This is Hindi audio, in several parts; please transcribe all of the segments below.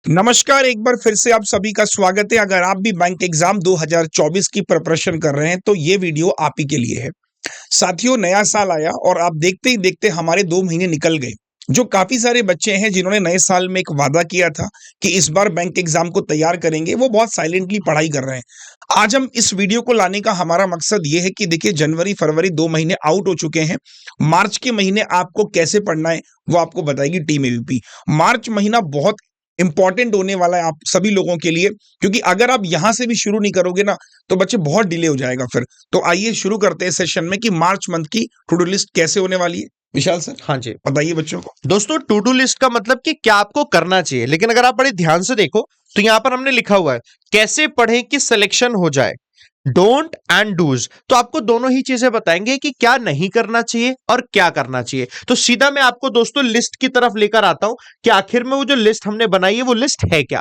नमस्कार, एक बार फिर से आप सभी का स्वागत है। अगर आप भी बैंक एग्जाम 2024 की प्रिपरेशन कर रहे हैं तो ये वीडियो आप ही के लिए है। साथियों, नया साल आया और आप देखते ही देखते हमारे 2 महीने निकल गए। जो काफी सारे बच्चे हैं जिन्होंने नए साल में एक वादा किया था कि इस बार बैंक एग्जाम को तैयार करेंगे, वो बहुत साइलेंटली पढ़ाई कर रहे हैं। आज हम इस वीडियो को लाने का हमारा मकसद ये है कि देखिए, जनवरी फरवरी 2 महीने आउट हो चुके हैं। मार्च के महीने आपको कैसे पढ़ना है वो आपको बताएगी टीम एबीपी। मार्च महीना बहुत इंपॉर्टेंट होने वाला है आप सभी लोगों के लिए, क्योंकि अगर आप यहां से भी शुरू नहीं करोगे ना तो बच्चे बहुत डिले हो जाएगा फिर। तो आइए शुरू करते हैं सेशन में कि मार्च मंथ की टू डू लिस्ट कैसे होने वाली है। विशाल सर, हाँ जी बताइए बच्चों को। दोस्तों, टू डू लिस्ट का मतलब कि क्या आपको करना चाहिए, लेकिन अगर आप बड़े ध्यान से देखो तो यहां पर हमने लिखा हुआ है कैसे पढ़ें कि सिलेक्शन हो जाए, डोंट एंड डूज। तो आपको दोनों ही चीजें बताएंगे कि क्या नहीं करना चाहिए और क्या करना चाहिए। तो सीधा मैं आपको दोस्तों लिस्ट की तरफ लेकर आता हूं कि आखिर में वो जो लिस्ट हमने बनाई है वो लिस्ट है क्या।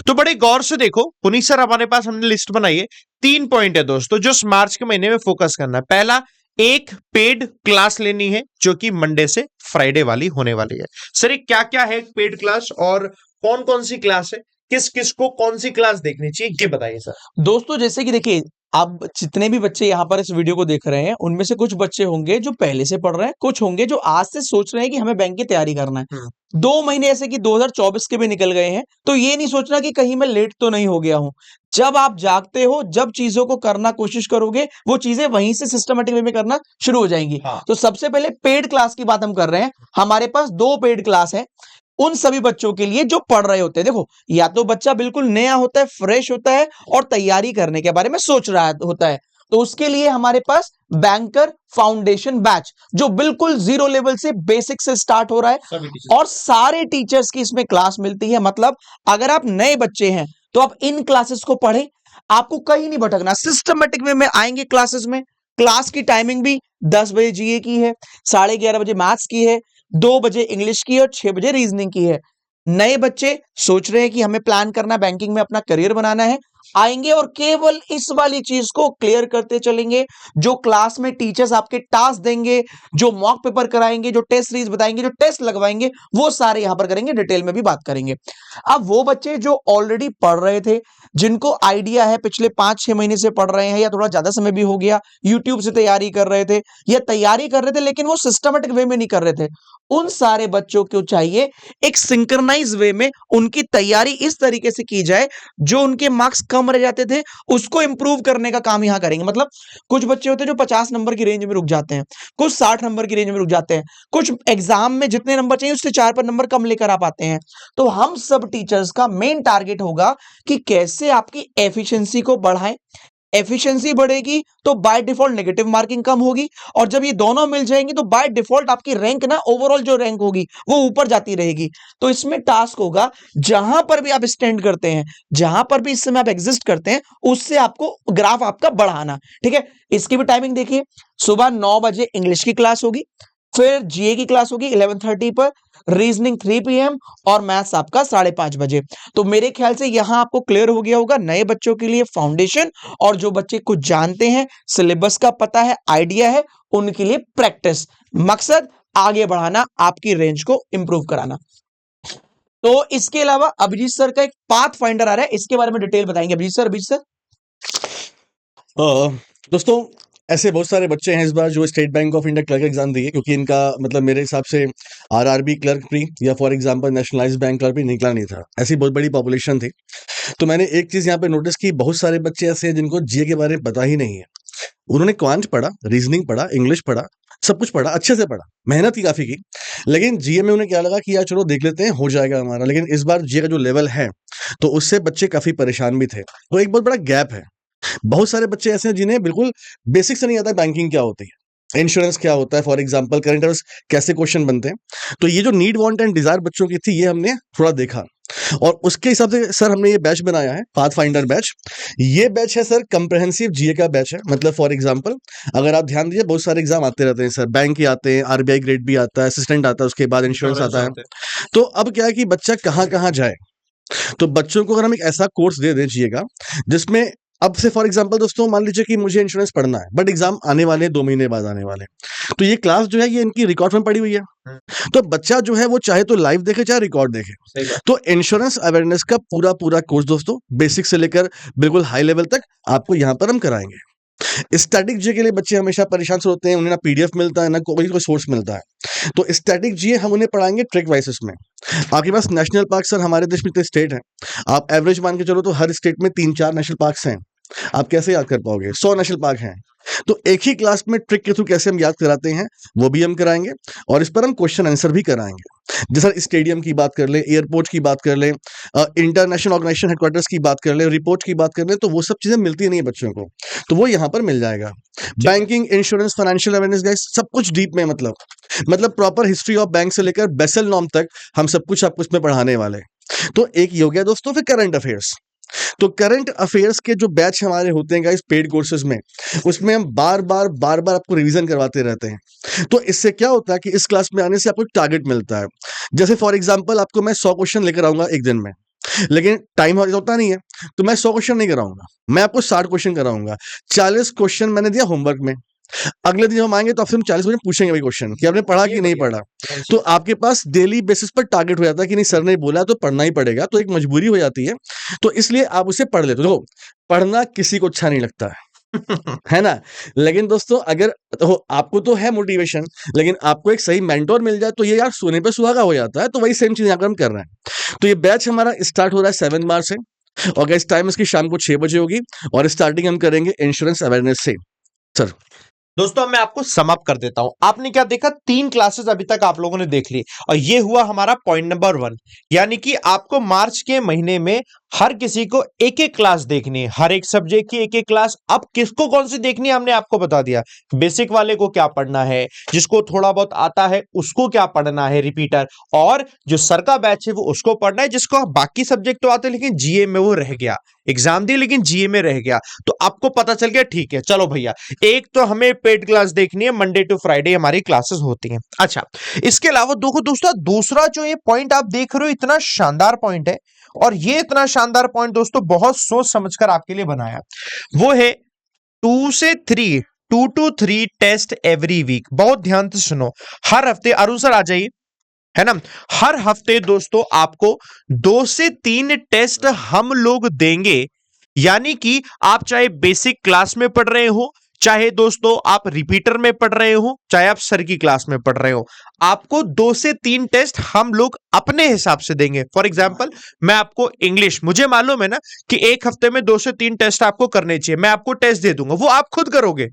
तो बड़े गौर से देखो, पुनीत सर हमारे पास हमने लिस्ट बनाई है। 3 पॉइंट है दोस्तों जो इस मार्च के महीने में फोकस करना है। पहला, एक पेड क्लास लेनी है जो कि मंडे से फ्राइडे वाली होने वाली है। सर ये क्या क्या है पेड क्लास और कौन कौन सी क्लास है, किस किस को कौन सी क्लास देखनी चाहिए, ये बताइए सर। दोस्तों, जैसे कि देखिए, आप जितने भी बच्चे यहाँ पर इस वीडियो को देख रहे हैं उनमें से कुछ बच्चे होंगे जो पहले से पढ़ रहे हैं, कुछ होंगे जो आज से सोच रहे हैं कि हमें बैंक की तैयारी करना है। 2 महीने ऐसे कि 2024 के भी निकल गए हैं, तो ये नहीं सोचना कि कहीं मैं लेट तो नहीं हो गया हूं। जब आप जागते हो, जब चीजों को करना कोशिश करोगे, वो चीजें वहीं से सिस्टमेटिक वे में करना शुरू हो जाएंगी। तो सबसे पहले पेड क्लास की बात हम कर रहे हैं। हमारे पास 2 पेड क्लास है उन सभी बच्चों के लिए जो पढ़ रहे होते हैं। देखो, या तो बच्चा बिल्कुल नया होता है, फ्रेश होता है और तैयारी करने के बारे में सोच रहा होता है, तो उसके लिए हमारे पास बैंकर फाउंडेशन बैच जो बिल्कुल जीरो लेवल से बेसिक से स्टार्ट हो रहा है और सारे टीचर्स की इसमें क्लास मिलती है। मतलब अगर आप नए बच्चे हैं तो आप इन क्लासेस को पढ़ें, आपको कहीं नहीं भटकना, सिस्टमेटिक वे में आएंगे क्लासेस में। क्लास की टाइमिंग भी 10 बजे जीए की है, 11:30 बजे मैथ्स की है, 2 बजे इंग्लिश की और 6 बजे रीजनिंग की है। नए बच्चे सोच रहे हैं कि हमें प्लान करना, बैंकिंग में अपना करियर बनाना है, आएंगे और केवल इस वाली चीज को क्लियर करते चलेंगे। जो क्लास में टीचर्स आपके टास्क देंगे, जो मॉक पेपर कराएंगे, जो टेस्ट सीरीज बताएंगे, जो टेस्ट लगवाएंगे, वो सारे यहां पर करेंगे, डिटेल में भी बात करेंगे। अब वो बच्चे जो ऑलरेडी पढ़ रहे थे, जिनको आइडिया है, पिछले 5-6 महीने से पढ़ रहे हैं या थोड़ा ज्यादा समय भी हो गया, यूट्यूब से तैयारी कर रहे थे या तैयारी कर रहे थे लेकिन वो सिस्टमेटिक वे में नहीं कर रहे थे, उन सारे बच्चों को चाहिए एक सिंक्रनाइज वे में उनकी तैयारी इस तरीके से की जाए, जो उनके मार्क्स कम रह जाते थे उसको इंप्रूव करने का काम यहां करेंगे। मतलब कुछ बच्चे होते हैं जो 50 नंबर की रेंज में रुक जाते हैं, कुछ 60 नंबर की रेंज में रुक जाते हैं, कुछ एग्जाम में जितने नंबर चाहिए उससे 4 पर नंबर कम लेकर आ पाते हैं। तो हम सब टीचर्स का मेन टारगेट होगा कि कैसे आपकी एफिशिएंसी को बढ़ाएं। एफिशिएंसी बढ़ेगी तो बाय डिफॉल्ट नेगेटिव मार्किंग कम होगी, और जब ये दोनों मिल जाएंगी तो बाय डिफॉल्ट आपकी रैंक ना, ओवरऑल जो रैंक होगी वो ऊपर जाती रहेगी। तो इसमें टास्क होगा, जहां पर भी आप स्टैंड करते हैं, जहां पर भी इस समय आप एग्जिस्ट करते हैं, उससे आपको ग्राफ आपका बढ़ाना। ठीक है, इसकी भी टाइमिंग देखिए, सुबह 9 बजे इंग्लिश की क्लास होगी, फिर जीए की क्लास होगी 11:30 पर, रीजनिंग 3 PM और मैथ्स आपका 5:30 बजे। तो मेरे ख्याल से यहां आपको क्लियर हो गया होगा, नए बच्चों के लिए फाउंडेशन और जो बच्चे कुछ जानते हैं, सिलेबस का पता है, आइडिया है, उनके लिए प्रैक्टिस। मकसद आगे बढ़ाना, आपकी रेंज को इंप्रूव कराना। तो इसके अलावा अभिजीत सर का एक पाथ फाइंडर आ रहा है, इसके बारे में डिटेल बताएंगे अभिजीत सर। अभिजीत सर, दोस्तों, ऐसे बहुत सारे बच्चे हैं इस बार जो state bank of India clerk exam दिए, क्योंकि इनका मतलब मेरे हिसाब से आरआरबी क्लर्क भी या for example nationalised bank clerk भी निकला नहीं था। ऐसी बहुत बड़ी पॉपुलेशन थी। तो मैंने एक चीज यहाँ पे नोटिस की, बहुत सारे बच्चे ऐसे हैं जिनको जीए के बारे में पता ही नहीं है। उन्होंने क्वांट पढ़ा, रीजनिंग पढ़ा, इंग्लिश पढ़ा, सब कुछ पढ़ा, अच्छे से पढ़ा, मेहनत ही काफी की, लेकिन जीए में उन्हें क्या लगा कि यार चलो देख लेते हैं, हो जाएगा हमारा। लेकिन इस बार जीए का जो लेवल है तो उससे बच्चे काफी परेशान भी थे। तो एक बहुत बड़ा गैप है। बहुत सारे बच्चे ऐसे हैं जिन्हें बिल्कुल बेसिक से नहीं आता बैंकिंग क्या होती है, इंश्योरेंस क्या होता है, फॉर एग्जांपल करंट अफेयर्स कैसे क्वेश्चन बनते हैं। तो ये जो नीड वांट एंड डिजायर बच्चों की थी, ये हमने थोड़ा देखा और उसके हिसाब से सर हमने ये बैच बनाया है, पाथ फाइंडर बैच। ये बैच है सर कंप्रहेंसिव जीए का बैच है। मतलब फॉर एग्जांपल अगर आप ध्यान दीजिए, बहुत सारे एग्जाम आते रहते हैं सर, बैंक के आते हैं, आरबीआई ग्रेड भी आता है, असिस्टेंट आता है, उसके बाद इंश्योरेंस आता है। तो अब क्या है कि बच्चा कहाँ कहाँ जाए। तो बच्चों को अगर हम एक ऐसा कोर्स दे दें जीए का जिसमें अब से फॉर एग्जांपल दोस्तों मान लीजिए कि मुझे इंश्योरेंस पढ़ना है, बट एग्जाम आने वाले हैं 2 महीने बाद आने वाले हैं। तो ये क्लास जो है ये इनकी रिकॉर्ड में पड़ी हुई है। तो बच्चा जो है वो चाहे तो लाइव देखे चाहे रिकॉर्ड देखे। सही बात। तो इंश्योरेंस अवेयरनेस का पूरा कोर्स दोस्तों बेसिक से लेकर बिल्कुल हाई लेवल तक आपको यहाँ पर हम कराएंगे। स्टैटिक जी के लिए बच्चे हमेशा परेशान से होते हैं, उन्हें ना पीडीएफ मिलता है ना कोई सोर्स मिलता है। तो स्टैटिक जी हम उन्हें पढ़ाएंगे ट्रिक वाइसेस में। आपके पास नेशनल पार्क सर हमारे देश में इतने स्टेट हैं, आप एवरेज मान के चलो तो हर स्टेट में 3-4 नेशनल पार्क्स हैं। आप कैसे याद कर पाओगे? 100 नेशनल पार्क हैं। तो एक ही क्लास में ट्रिक के थ्रू कैसे हम याद कराते हैं वो भी हम कराएंगे, और इस पर हम क्वेश्चन आंसर भी कराएंगे। जैसे स्टेडियम की बात कर ले, एयरपोर्ट की बात कर ले, इंटरनेशनल ऑर्गेनाइजेशन हेडक्वार्टर्स की बात कर ले, रिपोर्ट की बात कर ले, तो वो सब चीजें मिलती नहीं है बच्चों को, तो वो यहाँ पर मिल जाएगा। Banking, insurance, financial awareness guys सब कुछ डीप में, मतलब प्रॉपर हिस्ट्री ऑफ बैंक से लेकर बेसल नॉर्म तक हम सब कुछ आपको इसमें पढ़ाने वाले। तो एक ये हो गया दोस्तों। फिर करंट अफेयर्स। तो करंट अफेयर्स के जो बैच हमारे होते हैं गाइस पेड कोर्सेज में, उसमें हम बार बार आपको रिवीजन करवाते रहते हैं। तो इससे क्या होता है कि इस क्लास में आने से आपको एक टारगेट मिलता है। जैसे फॉर एग्जांपल आपको मैं 100 क्वेश्चन लेकर आऊंगा एक दिन में, लेकिन टाइम होता नहीं है, तो मैं 100 क्वेश्चन नहीं कराऊंगा, मैं आपको 60 क्वेश्चन कराऊंगा। 40 क्वेश्चन मैंने दिया होमवर्क में, अगले दिन जब हम आएंगे तो आपसे हम 40 क्वेश्चन पूछेंगे वही क्वेश्चन कि आपने पढ़ा कि नहीं पढ़ा। तो आपके पास डेली बेसिस पर टारगेट हो जाता है कि नहीं सर ने बोला तो पढ़ना ही पड़ेगा, तो एक मजबूरी हो जाती है। तो इसलिए आप उसे पढ़ लेते हो। देखो पढ़ना किसी को अच्छा नहीं लगता है ना, लेकिन दोस्तों अगर तो आपको तो है मोटिवेशन, लेकिन आपको एक सही मेंटोर मिल जाए तो ये यार सोने पे सुहागा हो जाता है। तो वही सेम चीज यहाँ पर हम कर रहे हैं। तो ये बैच हमारा स्टार्ट हो रहा है 7 मार्च से, और गाइस टाइम इसकी शाम को 6 बजे होगी, और स्टार्टिंग हम करेंगे इंश्योरेंस अवेयरनेस से। सर दोस्तों मैं आपको समाप्त कर देता हूं। आपने क्या देखा, 3 क्लासेस अभी तक आप लोगों ने देख ली, और ये हुआ हमारा पॉइंट नंबर 1, यानी कि आपको मार्च के महीने में हर किसी को एक एक क्लास देखनी है, हर एक सब्जेक्ट की एक एक क्लास। अब किसको कौन सी देखनी है हमने आपको बता दिया। बेसिक वाले को क्या पढ़ना है, जिसको थोड़ा बहुत आता है उसको क्या पढ़ना है रिपीटर, और जो सर का बैच है वो उसको पढ़ना है, जिसको बाकी सब्जेक्ट तो आते लेकिन जीए में वो रह गया, एग्जाम दी लेकिन जीए में रह गया। तो आपको पता चल गया ठीक है चलो भैया, एक तो हमें पेड क्लास देखनी है, मंडे टू फ्राइडे हमारी क्लासेस होती हैं। अच्छा, इसके अलावा दोस्तों दूसरा जो ये पॉइंट आप देख रहे हो इतना शानदार पॉइंट है, और ये इतना शानदार पॉइंट दोस्तों बहुत सोच समझकर आपके लिए बनाया, वो है 2 से 3 2 to 3 टेस्ट एवरी वीक। बहुत ध्यान से सुनो, हर हफ्ते, अरुण सर आ जाइए, है ना, हर हफ्ते दोस्तों आपको 2 से 3 टेस्ट हम लोग देंगे। यानी कि आप चाहे बेसिक क्लास में पढ़ रहे हो, चाहे दोस्तों आप रिपीटर में पढ़ रहे हो, चाहे आप सर की क्लास में पढ़ रहे हो, आपको 2 से 3 टेस्ट हम लोग अपने हिसाब से देंगे। फॉर एग्जांपल मैं आपको इंग्लिश, मुझे मालूम है ना कि एक हफ्ते में 2 से 3 टेस्ट आपको करने चाहिए, मैं आपको टेस्ट दे दूंगा, वो आप खुद करोगे।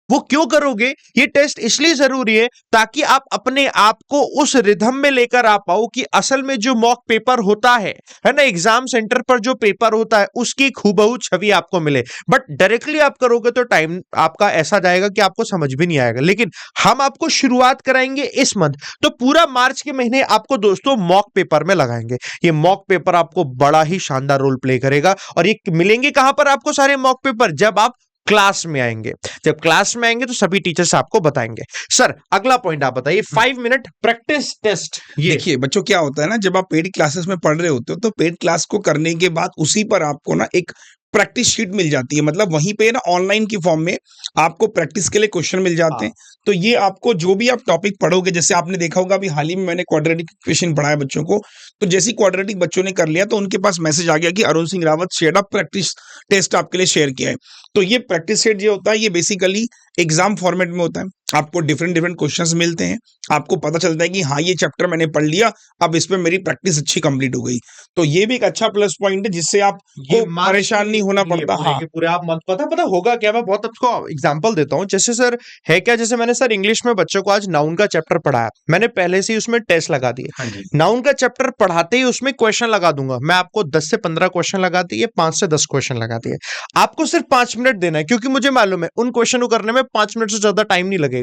वो क्यों करोगे? ये टेस्ट इसलिए जरूरी है ताकि आप अपने आप को उस रिदम में लेकर आ पाओ कि असल में जो मॉक पेपर होता है ना, एग्जाम सेंटर पर जो पेपर होता है उसकी खूबहू छवि आपको मिले। बट डायरेक्टली आप करोगे तो टाइम आपका ऐसा जाएगा कि आपको समझ भी नहीं आएगा। लेकिन हम आपको शुरुआत कराएंगे इस मंथ, तो पूरा मार्च के महीने आपको दोस्तों मॉक पेपर में लगाएंगे। ये मॉक पेपर आपको बड़ा ही शानदार रोल प्ले करेगा। और ये मिलेंगे कहां पर आपको सारे मॉक पेपर? जब आप क्लास में आएंगे। जब क्लास में आएंगे तो सभी टीचर्स आपको बताएंगे। सर अगला पॉइंट आप बताइए, 5 मिनट प्रैक्टिस टेस्ट। ये देखिए बच्चों क्या होता है ना, जब आप पेड क्लासेस में पढ़ रहे होते हो तो पेड क्लास को करने के बाद उसी पर आपको ना एक प्रैक्टिस शीट मिल जाती है, मतलब वहीं पे ना ऑनलाइन की फॉर्म में आपको प्रैक्टिस के लिए क्वेश्चन मिल जाते हैं। तो ये आपको जो भी आप टॉपिक पढ़ोगे, जैसे आपने देखा होगा अभी हाल ही में मैंने क्वाड्रेटिक इक्वेशन पढ़ाया बच्चों को, तो जैसी क्वाड्रेटिक बच्चों ने कर लिया तो उनके पास मैसेज आ गया कि Arun Singh Rawat share up practice test आपके लिए शेयर किया है। तो ये प्रैक्टिस सेट जो होता है ये बेसिकली एग्जाम फॉर्मेट में होता है। आपको डिफरेंट क्वेश्चंस मिलते हैं, आपको पता चलता है कि हाँ ये चैप्टर मैंने पढ़ लिया, अब इस पे मेरी प्रैक्टिस अच्छी कंप्लीट हो गई। तो ये भी एक अच्छा प्लस पॉइंट है जिससे आपको परेशान नहीं होना पड़ता। हाँ पूरे आप मत पता होगा क्या, मैं बहुत आपको एग्जांपल देता हूं। जैसे सर है क्या, जैसे मैंने सर इंग्लिश में बच्चों को आज नाउन का चैप्टर पढ़ाया, मैंने पहले से ही उसमें टेस्ट लगा दिए। नाउन का चैप्टर पढ़ाते ही उसमें क्वेश्चन लगा दूंगा, मैं आपको 10 से 15 क्वेश्चन लगा दिए, 5 से 10 क्वेश्चन लगा दिए। आपको सिर्फ 5 मिनट देना है, क्योंकि मुझे मालूम है उन क्वेश्चन को करने में 5 मिनट से ज्यादा टाइम नहीं लगेगा।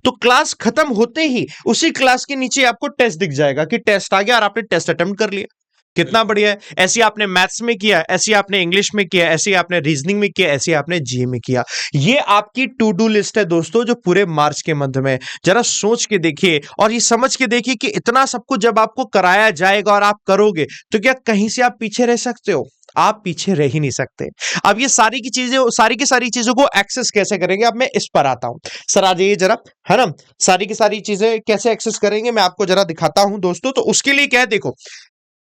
तो क्लास खत्म होते ही उसी क्लास के नीचे आपको टेस्ट दिख जाएगा कि टेस्ट आ गया और आपने टेस्ट अटेम्प्ट कर लिया। कितना बढ़िया है। ऐसे आपने मैथ्स में किया, ऐसे आपने इंग्लिश में किया, ऐसे आपने रीजनिंग में किया, ऐसे आपने जीए में किया। ये आपकी टू डू लिस्ट है दोस्तों, जो पूरे मार्च के मध्य में। जरा सोच के देखिए और ये समझ के देखिए कि इतना सब कुछ जब आपको कराया जाएगा और आप करोगे तो क्या कहीं से आप पीछे रह सकते हो? आप पीछे रह ही नहीं सकते। अब ये सारी की सारी चीजों को एक्सेस कैसे करेंगे, अब मैं इस पर आता हूं। सर आ जाइए जरा, है ना। सारी की सारी चीजें कैसे एक्सेस करेंगे मैं आपको जरा दिखाता हूं दोस्तों। तो उसके लिए क्या है, देखो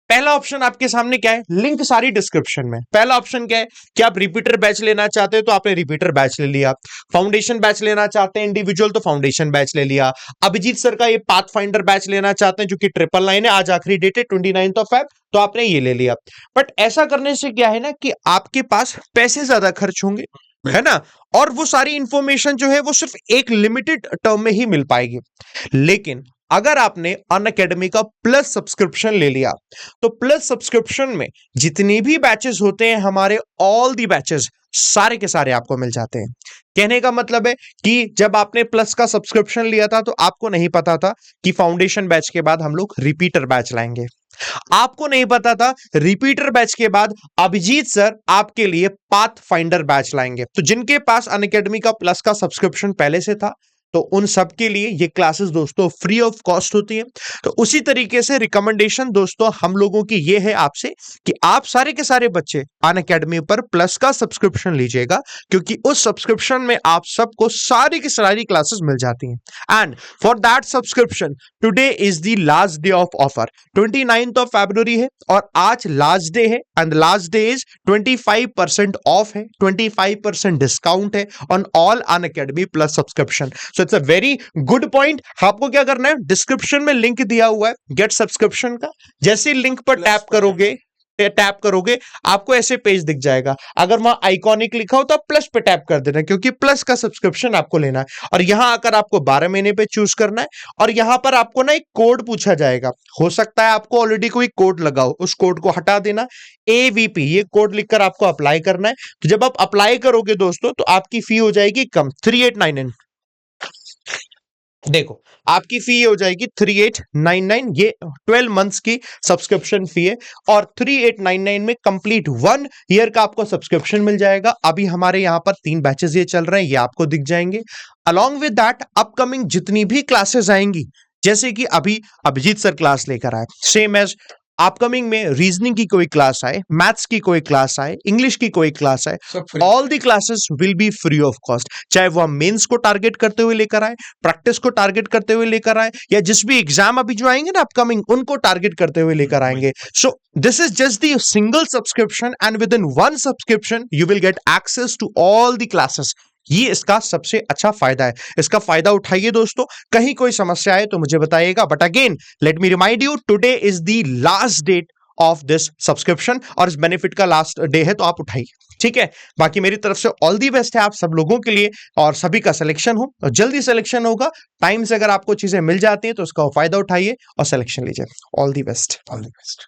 पहला ऑप्शन आपके सामने क्या है, लिंक सारी डिस्क्रिप्शन में। पहला ऑप्शन क्या है कि आप रिपीटर बैच लेना चाहते हो तो आपने रिपीटर बैच ले लिया। फाउंडेशन बैच लेना चाहते हैं इंडिविजुअल तो फाउंडेशन बैच ले लिया। अभिजीत सर का ये पाथ फाइंडर बैच लेना चाहते हैं जो कि 999 है, आज आखिरी डेट है 29 Feb, तो आपने ये ले लिया। बट ऐसा करने से क्या है ना कि आपके पास पैसे ज्यादा खर्च होंगे, है ना, और वो सारी इंफॉर्मेशन जो है वो सिर्फ एक लिमिटेड टर्म में ही मिल पाएगी। लेकिन अगर आपने अनअकैडमी का प्लस सब्सक्रिप्शन ले लिया तो प्लस सब्सक्रिप्शन में जितनी भी बैचेस होते हैं हमारे, ऑल दी बैचेस सारे के सारे आपको मिल जाते हैं। कहने का मतलब है कि जब आपने प्लस का सब्सक्रिप्शन लिया था तो आपको नहीं पता था कि फाउंडेशन बैच के बाद हम लोग रिपीटर बैच लाएंगे। आपको नहीं पता था रिपीटर बैच के बाद अभिजीत सर आपके लिए पाथ फाइंडर बैच लाएंगे। तो जिनके पास अनअकैडमी का प्लस का सब्सक्रिप्शन पहले से था तो उन सब के लिए ये क्लासेस दोस्तों फ्री ऑफ कॉस्ट होती है। तो उसी तरीके से रिकमेंडेशन दोस्तों हम लोगों की ये है आपसे कि आप सारे के सारे बच्चे अनअकैडमी पर प्लस का सब्सक्रिप्शन लीजिएगा, क्योंकि उस सब्सक्रिप्शन में आप सबको सारी की सारी क्लासेस मिल जाती हैं। And for that subscription today is the last day of offer. 29 February है और आज लास्ट डे है and last day is 25% of है, 25% डिस्काउंट है on all Unacademy plus subscription. So it's a very good point. आपको क्या करना है, डिस्क्रिप्शन में लिंक दिया हुआ है गेट सब्सक्रिप्शन का, जैसे लिंक पर टैप करोगे आपको ऐसे पेज दिख जाएगा। अगर वहां आइकॉनिक लिखा हो तो आप प्लस पे टैप कर देना, क्योंकि प्लस का सब्सक्रिप्शन आपको लेना है। और यहां आकर आपको 12 महीने पे चूज करना है और यहां पर आपको ना एक कोड पूछा जाएगा। हो सकता है आपको ऑलरेडी कोई कोड लगा हो, उस कोड को हटा देना, AVP ये कोड लिखकर आपको अप्लाई करना है। तो जब आप अप्लाई करोगे दोस्तों तो आपकी फी हो जाएगी कम, 3899। देखो आपकी फी हो जाएगी 3899, ये 12 मंथ्स की सब्सक्रिप्शन फी है और 3899 में कंप्लीट 1 ईयर का आपको सब्सक्रिप्शन मिल जाएगा। अभी हमारे यहाँ पर 3 बैचेस ये चल रहे हैं, ये आपको दिख जाएंगे। अलॉन्ग विद दैट अपकमिंग जितनी भी क्लासेस आएंगी, जैसे कि अभी अभिजीत सर क्लास लेकर आए, सेम एज अपकमिंग में रीजनिंग की कोई क्लास आए, मैथ्स की कोई क्लास आए, इंग्लिश की कोई क्लास आए, all the classes will be free of cost. चाहे वो हम मेंस को टारगेट करते हुए लेकर आए, प्रैक्टिस को टारगेट करते हुए लेकर आए, या जिस भी एग्जाम अभी जो आएंगे ना अपकमिंग, उनको टारगेट करते हुए लेकर आएंगे। So this is just the single subscription and within 1 subscription you will get access to all the classes. ये इसका सबसे अच्छा फायदा है, इसका फायदा उठाइए दोस्तों। कहीं कोई समस्या है तो मुझे बताइएगा, but again let me remind you, today is the last date of this subscription और इस बेनिफिट का लास्ट डे है, तो आप उठाइए, ठीक है। बाकी मेरी तरफ से ऑल दी बेस्ट है आप सब लोगों के लिए और सभी का सिलेक्शन हो और जल्दी सिलेक्शन होगा। टाइम से अगर आपको चीजें मिल जाती हैं तो उसका फायदा उठाइए और सिलेक्शन लीजिए। All the best, all the best.